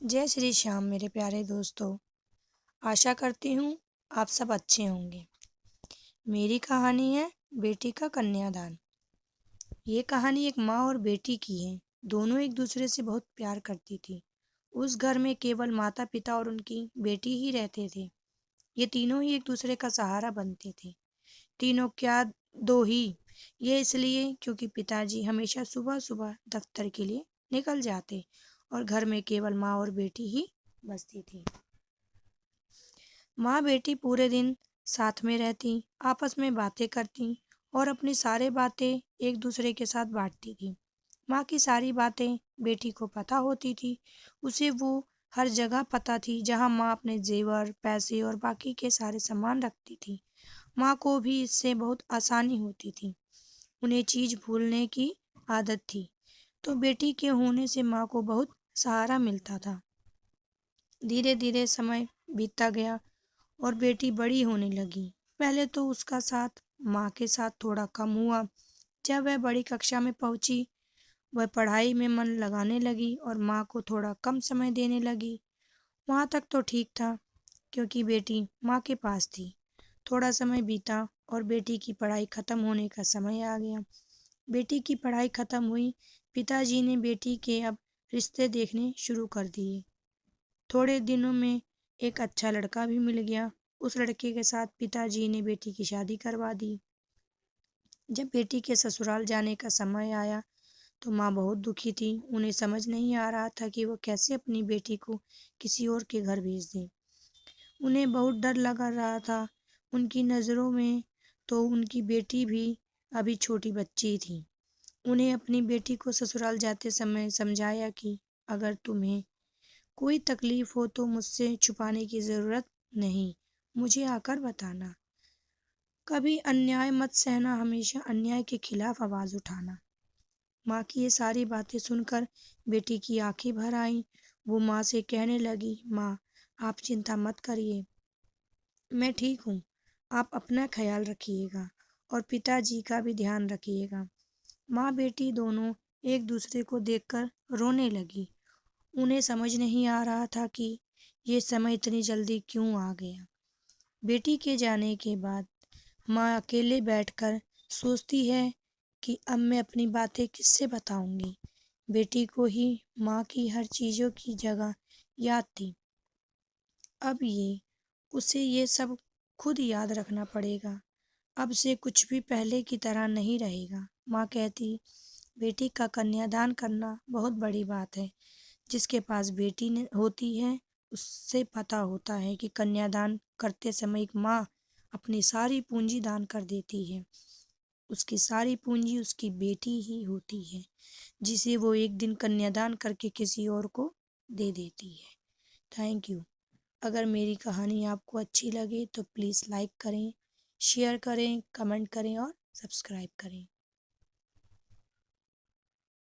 जय श्री श्याम मेरे प्यारे दोस्तों। आशा करती हूँ आप सब अच्छे होंगे। मेरी कहानी है बेटी का कन्यादान। ये कहानी एक माँ और बेटी की है। दोनों एक दूसरे से बहुत प्यार करती थी। उस घर में केवल माता पिता और उनकी बेटी ही रहते थे। ये तीनों ही एक दूसरे का सहारा बनते थे। तीनों क्या, दो ही। ये इसलिए क्योंकि पिताजी हमेशा सुबह सुबह दफ्तर के लिए निकल जाते और घर में केवल माँ और बेटी ही बचती थी। माँ बेटी पूरे दिन साथ में रहती, आपस में बातें करती और अपनी सारी बातें एक दूसरे के साथ बांटती थी। माँ की सारी बातें बेटी को पता होती थी। उसे वो हर जगह पता थी जहाँ माँ अपने जेवर, पैसे और बाकी के सारे सामान रखती थी। माँ को भी इससे बहुत आसानी होती थी। उन्हें चीज़ भूलने की आदत थी, तो बेटी के होने से माँ को बहुत सहारा मिलता था। धीरे धीरे समय बीतता गया और बेटी बड़ी होने लगी। पहले तो उसका साथ माँ के साथ थोड़ा कम हुआ। जब वह बड़ी कक्षा में पहुंची, वह पढ़ाई में मन लगाने लगी और माँ को थोड़ा कम समय देने लगी। वहाँ तक तो ठीक था, क्योंकि बेटी माँ के पास थी। थोड़ा समय बीता और बेटी की पढ़ाई खत्म होने का समय आ गया। बेटी की पढ़ाई खत्म हुई। पिताजी ने बेटी के अब रिश्ते देखने शुरू कर दिए। थोड़े दिनों में एक अच्छा लड़का भी मिल गया। उस लड़के के साथ पिताजी ने बेटी की शादी करवा दी। जब बेटी के ससुराल जाने का समय आया तो माँ बहुत दुखी थी। उन्हें समझ नहीं आ रहा था कि वो कैसे अपनी बेटी को किसी और के घर भेज दें। उन्हें बहुत डर लगा रहा था। उनकी नज़रों में तो उनकी बेटी भी अभी छोटी बच्ची थी। उन्हें अपनी बेटी को ससुराल जाते समय समझाया कि अगर तुम्हें कोई तकलीफ हो तो मुझसे छुपाने की ज़रूरत नहीं, मुझे आकर बताना। कभी अन्याय मत सहना, हमेशा अन्याय के खिलाफ आवाज़ उठाना। माँ की ये सारी बातें सुनकर बेटी की आंखें भर आईं। वो माँ से कहने लगी, माँ आप चिंता मत करिए, मैं ठीक हूँ। आप अपना ख्याल रखिएगा और पिताजी का भी ध्यान रखिएगा। माँ बेटी दोनों एक दूसरे को देखकर रोने लगी। उन्हें समझ नहीं आ रहा था कि ये समय इतनी जल्दी क्यों आ गया। बेटी के जाने के बाद माँ अकेले बैठकर सोचती है कि अब मैं अपनी बातें किससे बताऊंगी। बेटी को ही माँ की हर चीज़ों की जगह याद थी। अब उसे ये सब खुद याद रखना पड़ेगा। अब से कुछ भी पहले की तरह नहीं रहेगा। माँ कहती, बेटी का कन्यादान करना बहुत बड़ी बात है। जिसके पास बेटी होती है उससे पता होता है कि कन्यादान करते समय एक माँ अपनी सारी पूंजी दान कर देती है। उसकी सारी पूंजी उसकी बेटी ही होती है, जिसे वो एक दिन कन्यादान करके किसी और को दे देती है। Thank you. अगर मेरी कहानी आपको अच्छी लगे तो प्लीज़ लाइक करें, शेयर करें, कमेंट करें और सब्सक्राइब करें।